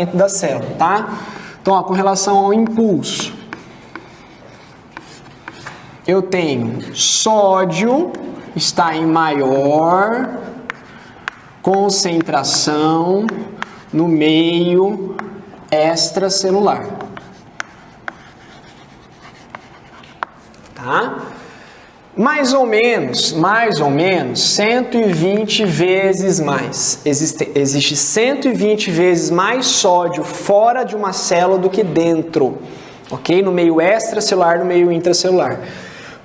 dentro da célula, tá? Então, ó, com relação ao impulso, eu tenho sódio está em maior concentração no meio extracelular, tá? Mais ou menos 120 vezes mais. Existe 120 vezes mais sódio fora de uma célula do que dentro, ok? No meio extracelular, no meio intracelular.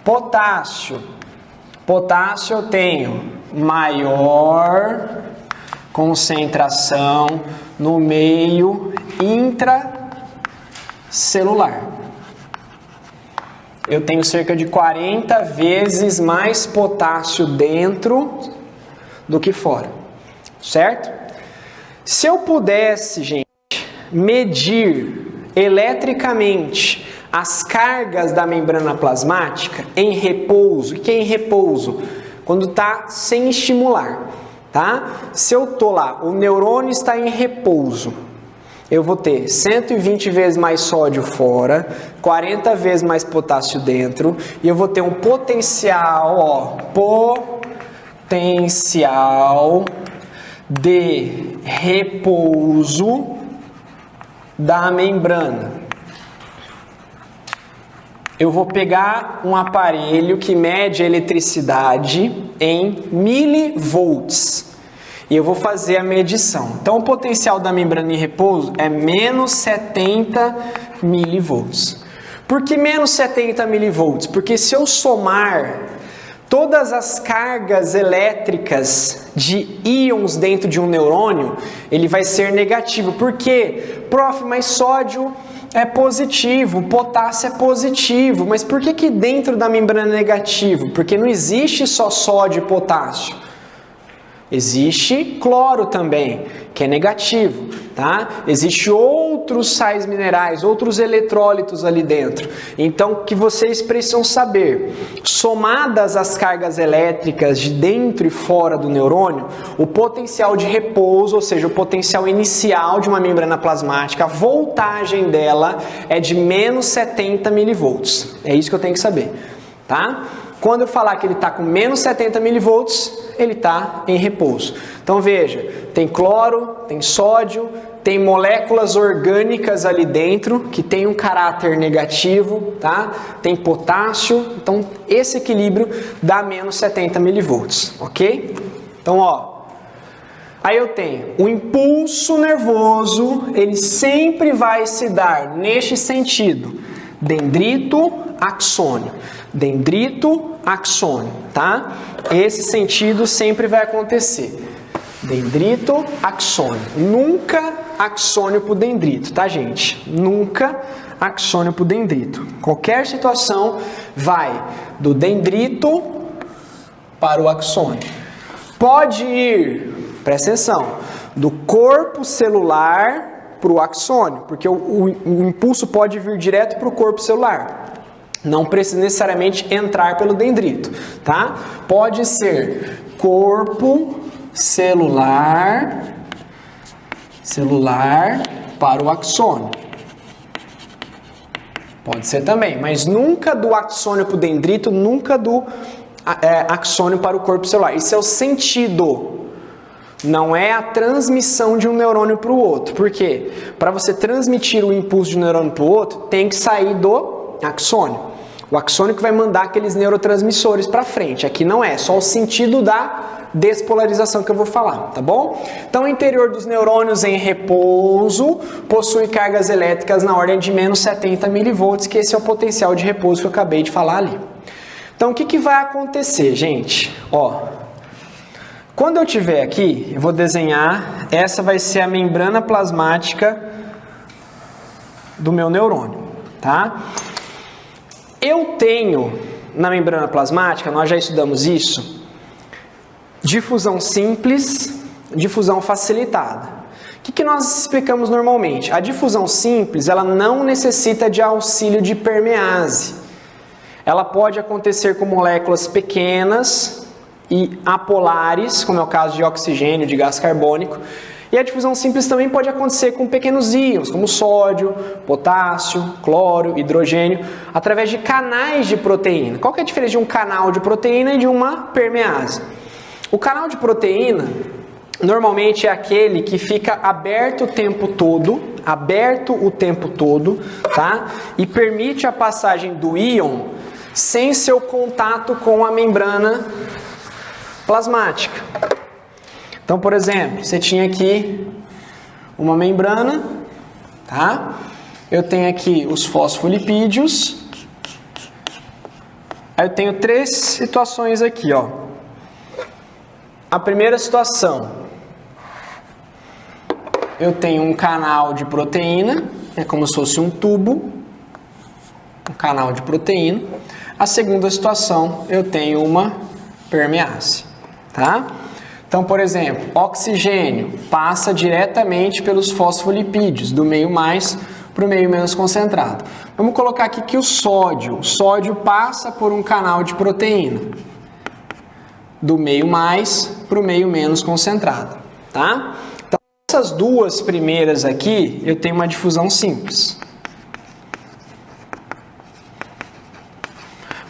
Potássio eu tenho maior concentração no meio intracelular. Eu tenho cerca de 40 vezes mais potássio dentro do que fora, certo? Se eu pudesse, gente, medir eletricamente as cargas da membrana plasmática em repouso, o que é em repouso? Quando está sem estimular, tá? Se eu tô lá, o neurônio está em repouso, eu vou ter 120 vezes mais sódio fora, 40 vezes mais potássio dentro, e eu vou ter um potencial, potencial de repouso da membrana. Eu vou pegar um aparelho que mede a eletricidade em milivolts e eu vou fazer a medição. Então, o potencial da membrana em repouso é menos 70 milivolts. Por que menos 70 milivolts? Porque se eu somar todas as cargas elétricas de íons dentro de um neurônio, ele vai ser negativo. Por quê? Prof, mas sódio é positivo, potássio é positivo. Mas por que dentro da membrana é negativo? Porque não existe só sódio e potássio. Existe cloro também, que é negativo, tá? Existe outros sais minerais, outros eletrólitos ali dentro. Então, o que vocês precisam saber, somadas as cargas elétricas de dentro e fora do neurônio, o potencial de repouso, ou seja, o potencial inicial de uma membrana plasmática, a voltagem dela é de menos 70 milivolts. É isso que eu tenho que saber, tá? Quando eu falar que ele está com menos 70 milivolts, ele está em repouso. Então veja, tem cloro, tem sódio, tem moléculas orgânicas ali dentro que tem um caráter negativo, tá? Tem potássio, então esse equilíbrio dá menos 70 milivolts, ok? Então, ó, aí eu tenho o impulso nervoso, ele sempre vai se dar neste sentido, dendrito, axônio. Dendrito, axônio, tá? Esse sentido sempre vai acontecer. Dendrito, axônio. Nunca axônio para o dendrito, tá, gente? Nunca axônio para o dendrito. Qualquer situação vai do dendrito para o axônio. Pode ir, presta atenção, do corpo celular para o axônio, porque o impulso pode vir direto para o corpo celular. Não precisa necessariamente entrar pelo dendrito, tá? Pode ser corpo celular para o axônio. Pode ser também, mas nunca do axônio para o dendrito, nunca do axônio para o corpo celular. Isso é o sentido. Não é a transmissão de um neurônio para o outro. Por quê? Para você transmitir o impulso de um neurônio para o outro, tem que sair do axônio. O axônio que vai mandar aqueles neurotransmissores para frente. Aqui não é, só o sentido da despolarização que eu vou falar, tá bom? Então, o interior dos neurônios em repouso possui cargas elétricas na ordem de menos 70 milivolts, que esse é o potencial de repouso que eu acabei de falar ali. Então, o que vai acontecer, gente? Ó, quando eu tiver aqui, eu vou desenhar, essa vai ser a membrana plasmática do meu neurônio, tá? Eu tenho, na membrana plasmática, nós já estudamos isso, difusão simples, difusão facilitada. O que nós explicamos normalmente? A difusão simples, ela não necessita de auxílio de permease. Ela pode acontecer com moléculas pequenas e apolares, como é o caso de oxigênio, de gás carbônico, E a difusão simples também pode acontecer com pequenos íons, como sódio, potássio, cloro, hidrogênio, através de canais de proteína. Qual que é a diferença de um canal de proteína e de uma permease? O canal de proteína normalmente é aquele que fica aberto o tempo todo, tá? E permite a passagem do íon sem seu contato com a membrana plasmática. Então, por exemplo, você tinha aqui uma membrana, tá? Eu tenho aqui os fosfolipídios. Aí eu tenho três situações aqui, ó. A primeira situação, eu tenho um canal de proteína, é como se fosse um tubo, um canal de proteína. A segunda situação, eu tenho uma permease, tá? Então, por exemplo, oxigênio passa diretamente pelos fosfolipídios, do meio mais para o meio menos concentrado. Vamos colocar aqui que o sódio passa por um canal de proteína, do meio mais para o meio menos concentrado, tá? Então, essas duas primeiras aqui, eu tenho uma difusão simples.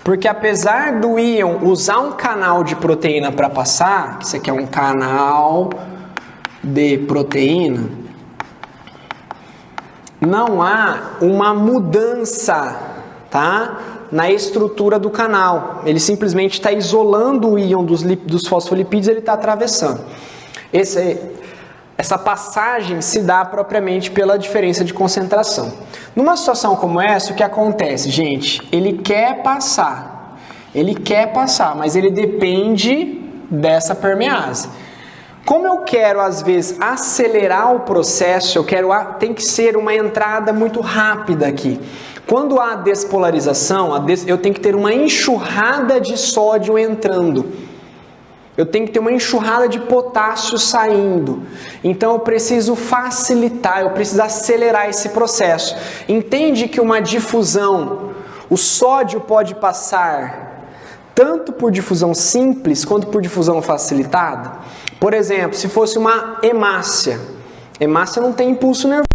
Porque apesar do íon usar um canal de proteína para passar, isso aqui é um canal de proteína, não há uma mudança, tá, na estrutura do canal. Ele simplesmente está isolando o íon dos fosfolipídios, ele está atravessando. Essa passagem se dá propriamente pela diferença de concentração. Numa situação como essa, o que acontece, gente? Ele quer passar, mas ele depende dessa permease. Como eu quero, às vezes, acelerar o processo, tem que ser uma entrada muito rápida aqui. Quando há despolarização, eu tenho que ter uma enxurrada de sódio entrando. Eu tenho que ter uma enxurrada de potássio saindo. Então eu preciso facilitar, eu preciso acelerar esse processo. Entende que uma difusão, o sódio pode passar tanto por difusão simples quanto por difusão facilitada? Por exemplo, se fosse uma hemácia. Hemácia não tem impulso nervoso.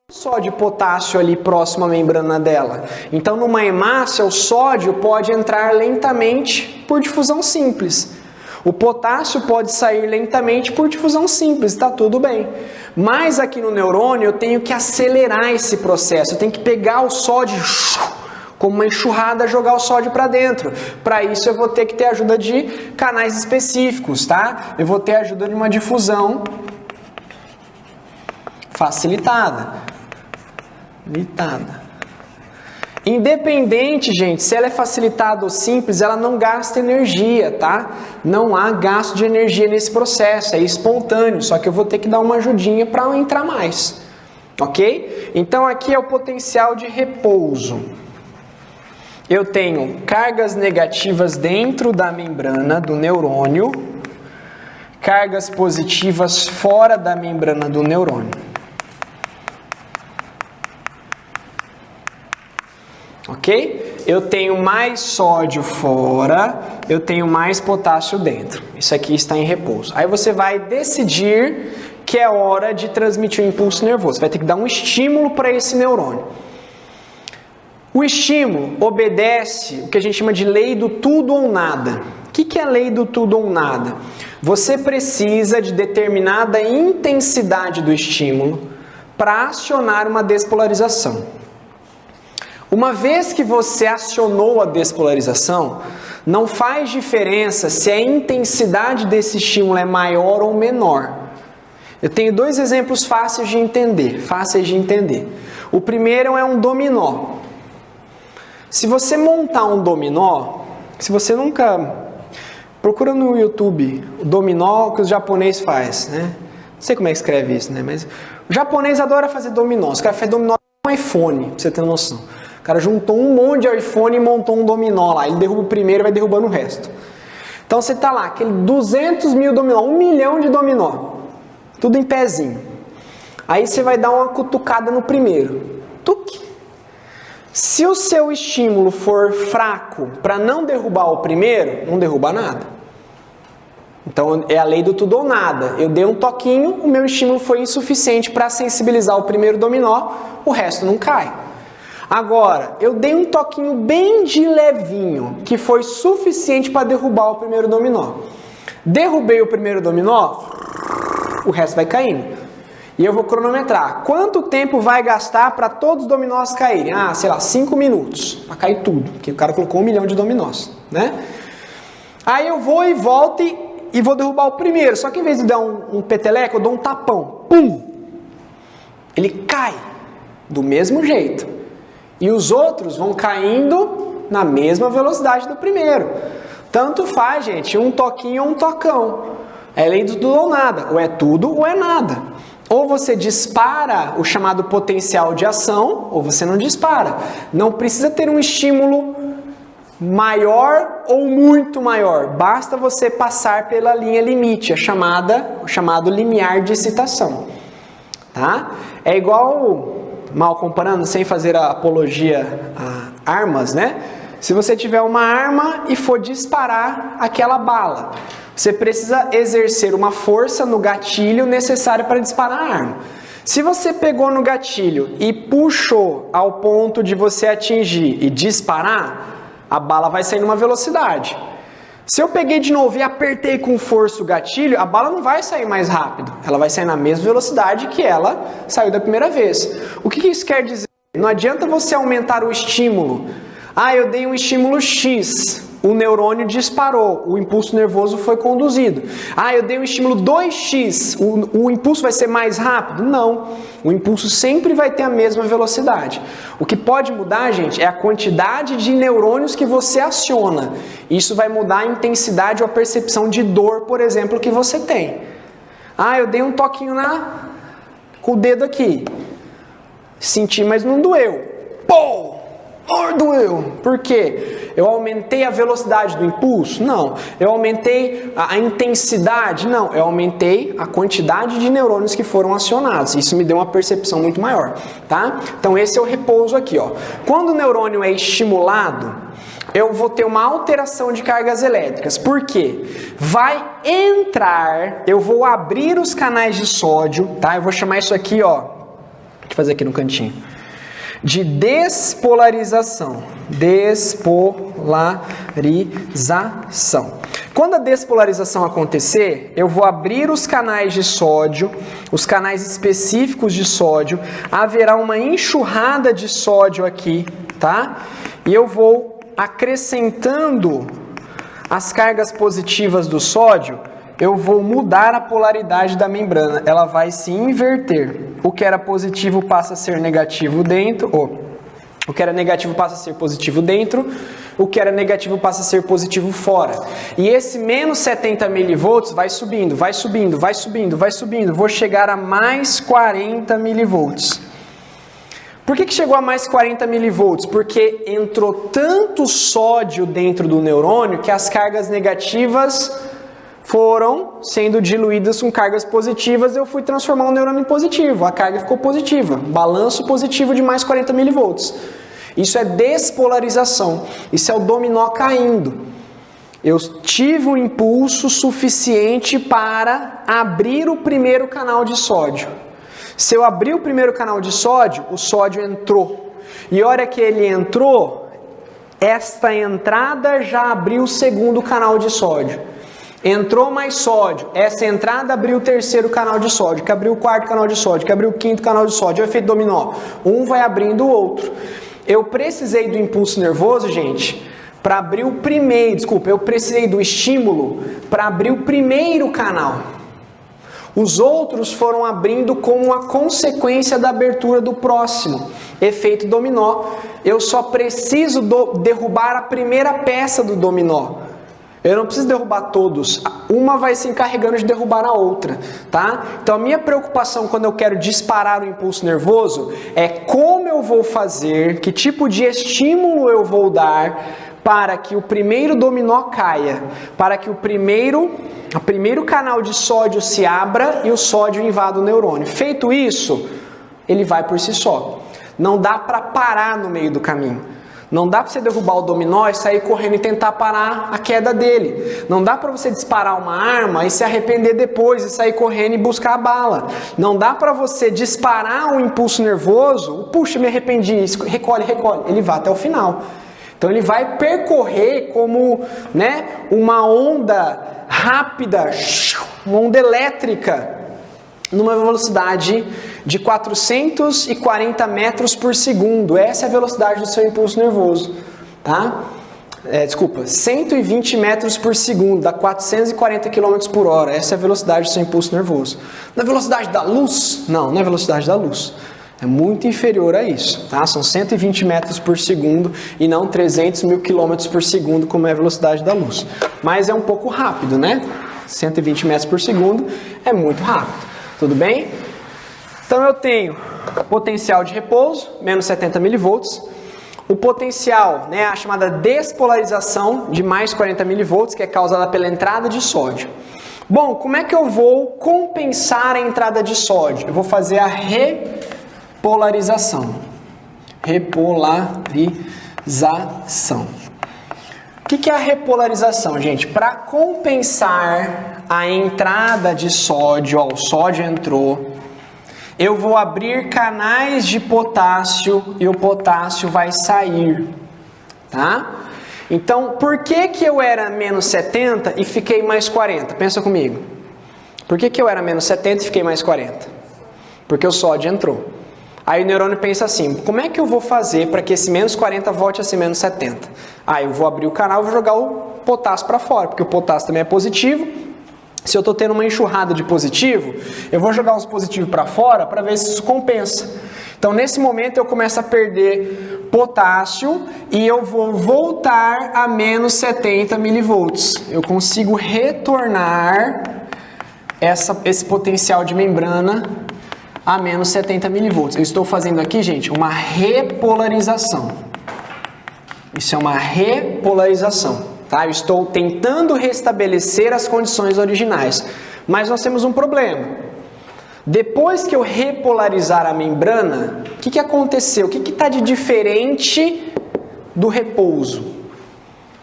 Sódio e potássio ali próximo à membrana dela. Então, numa hemácia, o sódio pode entrar lentamente por difusão simples. O potássio pode sair lentamente por difusão simples, está tudo bem. Mas aqui no neurônio eu tenho que acelerar esse processo, eu tenho que pegar o sódio, como uma enxurrada, jogar o sódio para dentro. Para isso eu vou ter que ter ajuda de canais específicos, tá? Eu vou ter a ajuda de uma difusão facilitada. Independente, gente, se ela é facilitada ou simples, ela não gasta energia, tá? Não há gasto de energia nesse processo, é espontâneo, só que eu vou ter que dar uma ajudinha para entrar mais, ok? Então aqui é o potencial de repouso. Eu tenho cargas negativas dentro da membrana do neurônio, cargas positivas fora da membrana do neurônio. Ok? Eu tenho mais sódio fora, eu tenho mais potássio dentro. Isso aqui está em repouso. Aí você vai decidir que é hora de transmitir o impulso nervoso. Você vai ter que dar um estímulo para esse neurônio. O estímulo obedece o que a gente chama de lei do tudo ou nada. O que é a lei do tudo ou nada? Você precisa de determinada intensidade do estímulo para acionar uma despolarização. Uma vez que você acionou a despolarização, não faz diferença se a intensidade desse estímulo é maior ou menor. Eu tenho dois exemplos fáceis de entender. O primeiro é um dominó. Se você montar um dominó, se você nunca... Procura no YouTube o dominó que os japoneses fazem, né? Não sei como é que escreve isso, né? Mas o japonês adora fazer dominó. Os caras fazem dominó com iPhone, pra você ter noção. O cara juntou um monte de iPhone e montou um dominó lá. Ele derruba o primeiro e vai derrubando o resto. Então você tá lá, aquele 200 mil dominó, 1 milhão de dominó. Tudo em pezinho. Aí você vai dar uma cutucada no primeiro. Tuque. Se o seu estímulo for fraco para não derrubar o primeiro, não derruba nada. Então é a lei do tudo ou nada. Eu dei um toquinho, o meu estímulo foi insuficiente para sensibilizar o primeiro dominó, o resto não cai. Agora, eu dei um toquinho bem de levinho, que foi suficiente para derrubar o primeiro dominó. Derrubei o primeiro dominó, o resto vai caindo. E eu vou cronometrar. Quanto tempo vai gastar para todos os dominós caírem? Ah, sei lá, 5 minutos para cair tudo, porque o cara colocou 1 milhão de dominós, né? Aí eu vou e volto e vou derrubar o primeiro. Só que em vez de dar um peteleco, eu dou um tapão. Pum! Ele cai do mesmo jeito. E os outros vão caindo na mesma velocidade do primeiro. Tanto faz, gente, um toquinho ou um tocão. É lei do tudo ou nada. Ou é tudo ou é nada. Ou você dispara o chamado potencial de ação, ou você não dispara. Não precisa ter um estímulo maior ou muito maior. Basta você passar pela linha limite, o chamado limiar de excitação. Tá? É igual, mal comparando, sem fazer a apologia a armas, né? Se você tiver uma arma e for disparar aquela bala, você precisa exercer uma força no gatilho necessária para disparar a arma. Se você pegou no gatilho e puxou ao ponto de você atingir e disparar, a bala vai sair numa velocidade. Se eu peguei de novo e apertei com força o gatilho, a bala não vai sair mais rápido. Ela vai sair na mesma velocidade que ela saiu da primeira vez. O que isso quer dizer? Não adianta você aumentar o estímulo. Ah, eu dei um estímulo X, o neurônio disparou, o impulso nervoso foi conduzido. Ah, eu dei um estímulo 2x, o impulso vai ser mais rápido? Não, o impulso sempre vai ter a mesma velocidade. O que pode mudar, gente, é a quantidade de neurônios que você aciona. Isso vai mudar a intensidade ou a percepção de dor, por exemplo, que você tem. Ah, eu dei um toquinho com o dedo aqui, senti, mas não doeu. Pô! Doeu. Por quê? Eu aumentei a velocidade do impulso? Não. Eu aumentei a intensidade? Não. Eu aumentei a quantidade de neurônios que foram acionados. Isso me deu uma percepção muito maior, tá? Então esse é o repouso aqui, ó. Quando o neurônio é estimulado, eu vou ter uma alteração de cargas elétricas. Por quê? Vai entrar, eu vou abrir os canais de sódio, tá? Eu vou chamar isso aqui, ó. Deixa eu fazer aqui no cantinho. De despolarização. Despolarização. Quando a despolarização acontecer, eu vou abrir os canais de sódio, os canais específicos de sódio, haverá uma enxurrada de sódio aqui, tá? E eu vou acrescentando as cargas positivas do sódio, eu vou mudar a polaridade da membrana, ela vai se inverter. O que era positivo passa a ser negativo dentro, o que era negativo passa a ser positivo dentro, o que era negativo passa a ser positivo fora. E esse menos 70 milivolts vai subindo, vai subindo, vai subindo, vai subindo, vou chegar a mais 40 milivolts. Por que chegou a mais 40 milivolts? Porque entrou tanto sódio dentro do neurônio que as cargas negativas foram sendo diluídas com cargas positivas, eu fui transformar o neurônio em positivo, a carga ficou positiva, balanço positivo de mais 40 milivolts. Isso é despolarização, isso é o dominó caindo. Eu tive um impulso suficiente para abrir o primeiro canal de sódio. Se eu abrir o primeiro canal de sódio, o sódio entrou. E a hora que ele entrou, esta entrada já abriu o segundo canal de sódio. Entrou mais sódio, essa entrada abriu o terceiro canal de sódio, que abriu o quarto canal de sódio, que abriu o quinto canal de sódio, é o efeito dominó. Um vai abrindo o outro. Eu precisei do impulso nervoso, gente, para abrir o primeiro, eu precisei do estímulo para abrir o primeiro canal. Os outros foram abrindo como a consequência da abertura do próximo. Efeito dominó. Eu só preciso derrubar a primeira peça do dominó. Eu não preciso derrubar todos, uma vai se encarregando de derrubar a outra, tá? Então a minha preocupação quando eu quero disparar o impulso nervoso é como eu vou fazer, que tipo de estímulo eu vou dar para que o primeiro dominó caia, para que o primeiro canal de sódio se abra e o sódio invada o neurônio. Feito isso, ele vai por si só. Não dá para parar no meio do caminho. Não dá para você derrubar o dominó e sair correndo e tentar parar a queda dele. Não dá para você disparar uma arma e se arrepender depois e sair correndo e buscar a bala. Não dá para você disparar um impulso nervoso, puxa, me arrependi, recolhe, ele vai até o final. Então ele vai percorrer como, né, uma onda rápida, uma onda elétrica, numa velocidade de 440 metros por segundo. Essa é a velocidade do seu impulso nervoso, tá? 120 metros por segundo, dá 440 km por hora. Essa é a velocidade do seu impulso nervoso. Na velocidade da luz? Não, não é a velocidade da luz. É muito inferior a isso, tá? São 120 metros por segundo e não 300 mil km por segundo, como é a velocidade da luz. Mas é um pouco rápido, né? 120 metros por segundo é muito rápido. Tudo bem? Então eu tenho potencial de repouso, menos 70 mV. O potencial, né, a chamada despolarização de mais 40 mV, que é causada pela entrada de sódio. Bom, como é que eu vou compensar a entrada de sódio? Eu vou fazer a repolarização. Repolarização. O que é a repolarização, gente? Para compensar a entrada de sódio, ó, o sódio entrou, eu vou abrir canais de potássio e o potássio vai sair, tá? Então, por que eu era menos 70 e fiquei mais 40? Pensa comigo. Por que eu era menos 70 e fiquei mais 40? Porque o sódio entrou. Aí o neurônio pensa assim, como é que eu vou fazer para que esse menos 40 volte a ser menos 70? Aí eu vou abrir o canal e vou jogar o potássio para fora, porque o potássio também é positivo. Se eu estou tendo uma enxurrada de positivo, eu vou jogar os positivos para fora para ver se isso compensa. Então, nesse momento, eu começo a perder potássio e eu vou voltar a menos 70 milivolts. Eu consigo retornar esse potencial de membrana a menos 70 milivolts. Eu estou fazendo aqui, gente, uma repolarização. Isso é uma repolarização. Tá? Eu estou tentando restabelecer as condições originais. Mas nós temos um problema. Depois que eu repolarizar a membrana, o que aconteceu? O que está de diferente do repouso?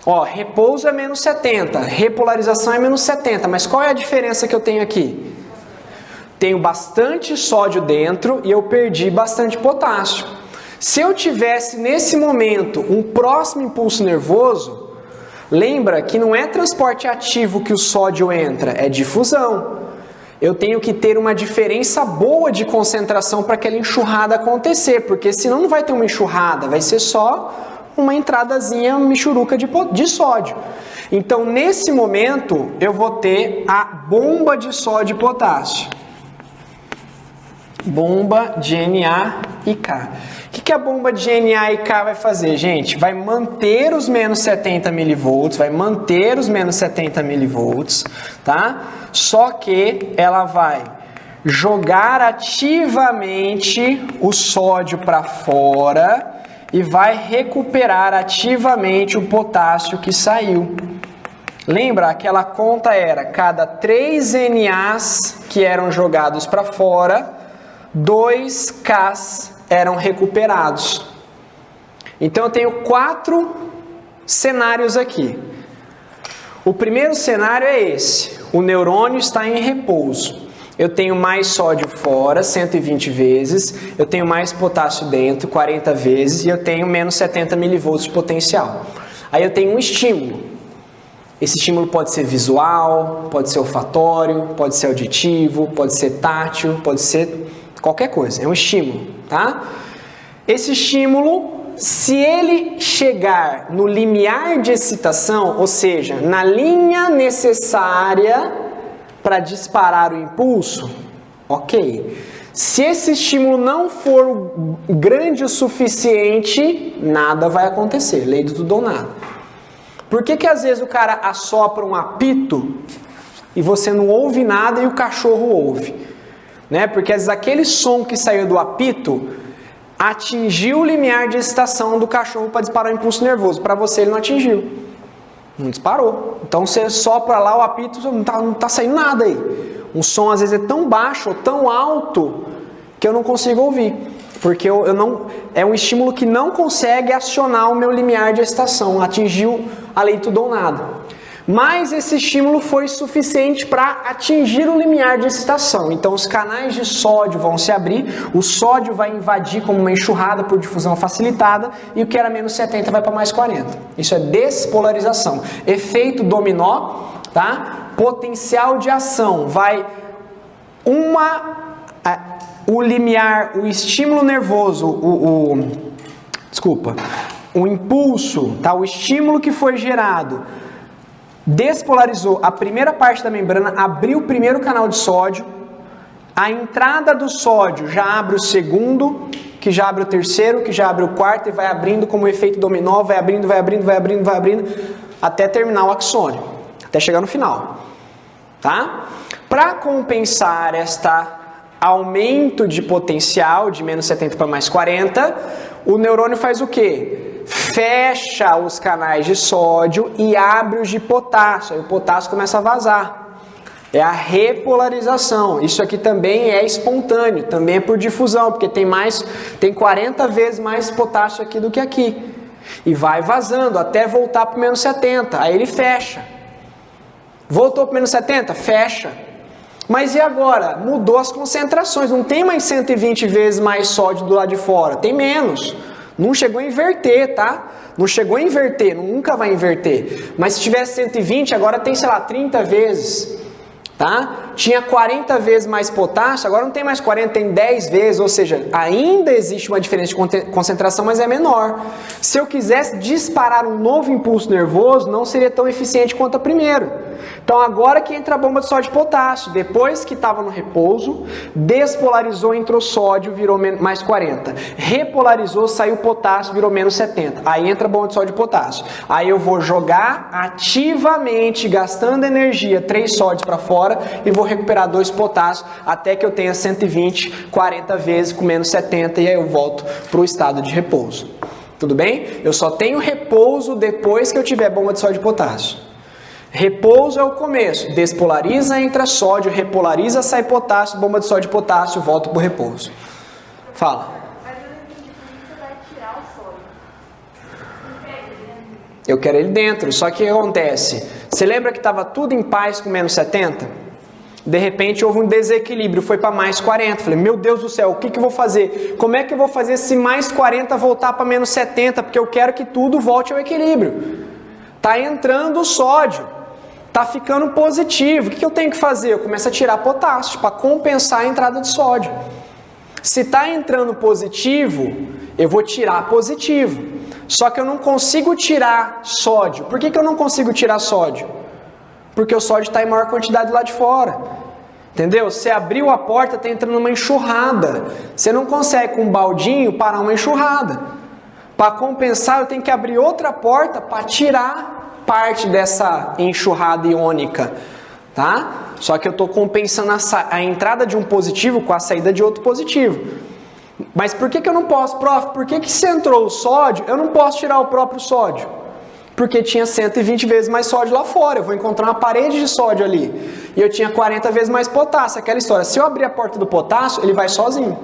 Ó, repouso é menos 70, repolarização é menos 70. Mas qual é a diferença que eu tenho aqui? Tenho bastante sódio dentro e eu perdi bastante potássio. Se eu tivesse nesse momento um próximo impulso nervoso, lembra que não é transporte ativo que o sódio entra, é difusão. Eu tenho que ter uma diferença boa de concentração para aquela enxurrada acontecer, porque senão não vai ter uma enxurrada, vai ser só uma entradazinha michuruca de sódio. Então, nesse momento, eu vou ter a bomba de sódio e potássio. Bomba de Na e K. O que a bomba de Na e K vai fazer, gente? Vai manter os menos 70 milivolts, vai manter os menos 70 milivolts, tá? Só que ela vai jogar ativamente o sódio para fora e vai recuperar ativamente o potássio que saiu. Lembra? Aquela conta era cada 3 NAs que eram jogados para fora, 2 Ks eram recuperados. Então eu tenho 4 cenários aqui. O primeiro cenário é esse. O neurônio está em repouso. Eu tenho mais sódio fora, 120 vezes. Eu tenho mais potássio dentro, 40 vezes. E eu tenho menos 70 milivolts de potencial. Aí eu tenho um estímulo. Esse estímulo pode ser visual, pode ser olfatório, pode ser auditivo, pode ser tátil, pode ser qualquer coisa. É um estímulo, tá? Esse estímulo, se ele chegar no limiar de excitação, ou seja, na linha necessária para disparar o impulso, ok. Se esse estímulo não for grande o suficiente, nada vai acontecer. Lei do tudo ou nada. Por que às vezes o cara assopra um apito e você não ouve nada e o cachorro ouve? Né? Porque às vezes aquele som que saiu do apito atingiu o limiar de excitação do cachorro para disparar o impulso nervoso. Para você ele não atingiu. Não disparou. Então você sopra lá o apito, não tá saindo nada aí. Um som às vezes é tão baixo ou tão alto que eu não consigo ouvir. porque é um estímulo que não consegue acionar o meu limiar de excitação, atingiu a lei tudo ou nada. Mas esse estímulo foi suficiente para atingir o limiar de excitação. Então os canais de sódio vão se abrir, o sódio vai invadir como uma enxurrada por difusão facilitada e o que era menos 70 vai para mais 40. Isso é despolarização. Efeito dominó, tá? Potencial de ação vai o limiar, o estímulo nervoso, o impulso, tá? O estímulo que foi gerado despolarizou a primeira parte da membrana, abriu o primeiro canal de sódio, a entrada do sódio já abre o segundo, que já abre o terceiro, que já abre o quarto e vai abrindo como efeito dominó, vai abrindo, até terminar o axônio, até chegar no final, tá? Para compensar este aumento de potencial de menos 70 para mais 40, o neurônio faz o quê? Fecha os canais de sódio e abre os de potássio. Aí o potássio começa a vazar. É a repolarização. Isso aqui também é espontâneo, também é por difusão, porque tem 40 vezes mais potássio aqui do que aqui. E vai vazando até voltar para o menos 70. Aí ele fecha. Voltou para o menos 70? Fecha. Mas e agora? Mudou as concentrações. Não tem mais 120 vezes mais sódio do lado de fora. Tem menos. Não chegou a inverter, tá? Não chegou a inverter, nunca vai inverter. Mas se tivesse 120, agora tem, sei lá, 30 vezes, tá? Tinha 40 vezes mais potássio, agora não tem mais 40, tem 10 vezes, ou seja, ainda existe uma diferença de concentração, mas é menor. Se eu quisesse disparar um novo impulso nervoso, não seria tão eficiente quanto a primeiro. Então agora que entra a bomba de sódio e potássio, depois que estava no repouso, despolarizou, entrou sódio, virou mais 40. Repolarizou, saiu potássio, virou menos 70. Aí entra a bomba de sódio e potássio. Aí eu vou jogar ativamente, gastando energia, 3 sódios para fora e vou recuperar 2 potássios até que eu tenha 120, 40 vezes com menos 70 e aí eu volto para o estado de repouso. Tudo bem? Eu só tenho repouso depois que eu tiver bomba de sódio e potássio. Repouso é o começo, despolariza, entra sódio, repolariza, sai potássio, bomba de sódio e potássio, volta para o repouso. Fala. Mas eu entendi que você vai tirar o sódio. Você quer ele dentro? Eu quero ele dentro, só que o que acontece? Você lembra que estava tudo em paz com menos 70? De repente houve um desequilíbrio, foi para mais 40. Falei, meu Deus do céu, o que eu vou fazer? Como é que eu vou fazer se mais 40 voltar para menos 70? Porque eu quero que tudo volte ao equilíbrio. Está entrando o sódio. Está ficando positivo. O que eu tenho que fazer? Eu começo a tirar potássio para compensar a entrada de sódio. Se está entrando positivo, eu vou tirar positivo. Só que eu não consigo tirar sódio. Por que eu não consigo tirar sódio? Porque o sódio está em maior quantidade lá de fora. Entendeu? Você abriu a porta, está entrando uma enxurrada. Você não consegue com um baldinho parar uma enxurrada. Para compensar, eu tenho que abrir outra porta para tirar parte dessa enxurrada iônica, tá? Só que eu estou compensando a entrada de um positivo com a saída de outro positivo. Mas por que eu não posso, prof? Por que se entrou o sódio, eu não posso tirar o próprio sódio? Porque tinha 120 vezes mais sódio lá fora, eu vou encontrar uma parede de sódio ali. E eu tinha 40 vezes mais potássio, aquela história. Se eu abrir a porta do potássio, ele vai sozinho.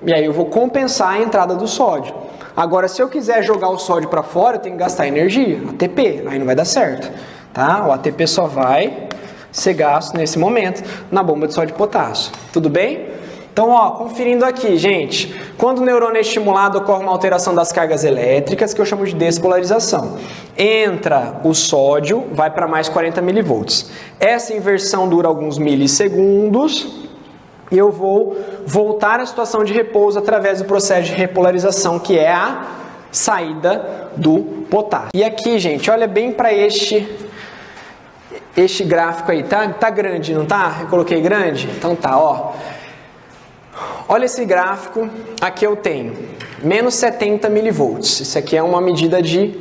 E aí eu vou compensar a entrada do sódio. Agora, se eu quiser jogar o sódio para fora, eu tenho que gastar energia, ATP, aí não vai dar certo, tá? O ATP só vai ser gasto nesse momento na bomba de sódio e potássio. Tudo bem? Então, ó, conferindo aqui, gente, quando o neurônio é estimulado, ocorre uma alteração das cargas elétricas, que eu chamo de despolarização. Entra o sódio, vai para mais 40 milivolts. Essa inversão dura alguns milissegundos. E eu vou voltar à situação de repouso através do processo de repolarização, que é a saída do potássio. E aqui, gente, olha bem para este gráfico aí. Tá grande, não tá? Eu coloquei grande? Então tá, ó. Olha esse gráfico. Aqui eu tenho menos 70 milivolts. Isso aqui é uma medida de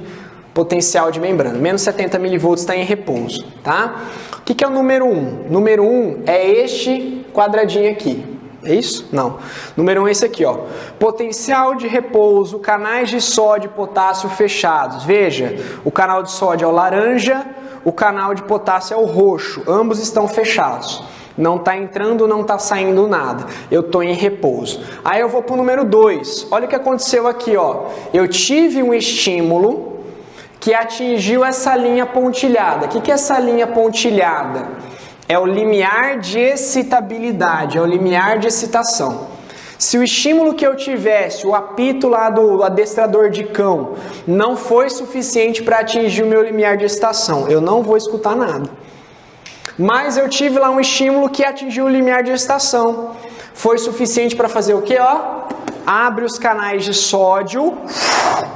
potencial de membrana. Menos 70 milivolts está em repouso, tá? O que é o número 1? Número 1 é este quadradinho aqui. É isso? Não. Número 1 é esse aqui, ó. Potencial de repouso, canais de sódio e potássio fechados. Veja, o canal de sódio é o laranja, o canal de potássio é o roxo. Ambos estão fechados. Não está entrando, não está saindo nada. Eu estou em repouso. Aí eu vou para o número 2. Olha o que aconteceu aqui, ó. Eu tive um estímulo que atingiu essa linha pontilhada. O que é essa linha pontilhada? É o limiar de excitabilidade, é o limiar de excitação. Se o estímulo que eu tivesse, o apito lá do adestrador de cão, não foi suficiente para atingir o meu limiar de excitação, eu não vou escutar nada. Mas eu tive lá um estímulo que atingiu o limiar de excitação. Foi suficiente para fazer o quê? Ó, abre os canais de sódio,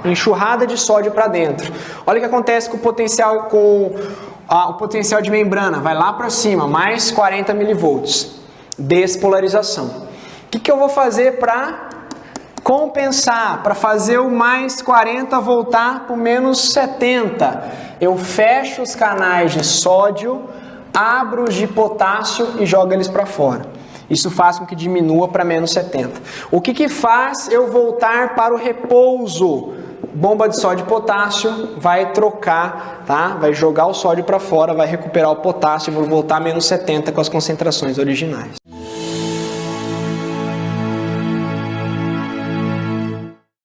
enxurrada de sódio para dentro. Olha o que acontece com o potencial, o potencial de membrana. Vai lá para cima, mais 40 milivolts. Despolarização. O que eu vou fazer para compensar, para fazer o mais 40 voltar para o menos 70? Eu fecho os canais de sódio, abro os de potássio e jogo eles para fora. Isso faz com que diminua para menos 70. O que faz eu voltar para o repouso? Bomba de sódio e potássio vai trocar, tá? Vai jogar o sódio para fora, vai recuperar o potássio e vou voltar a menos 70 com as concentrações originais.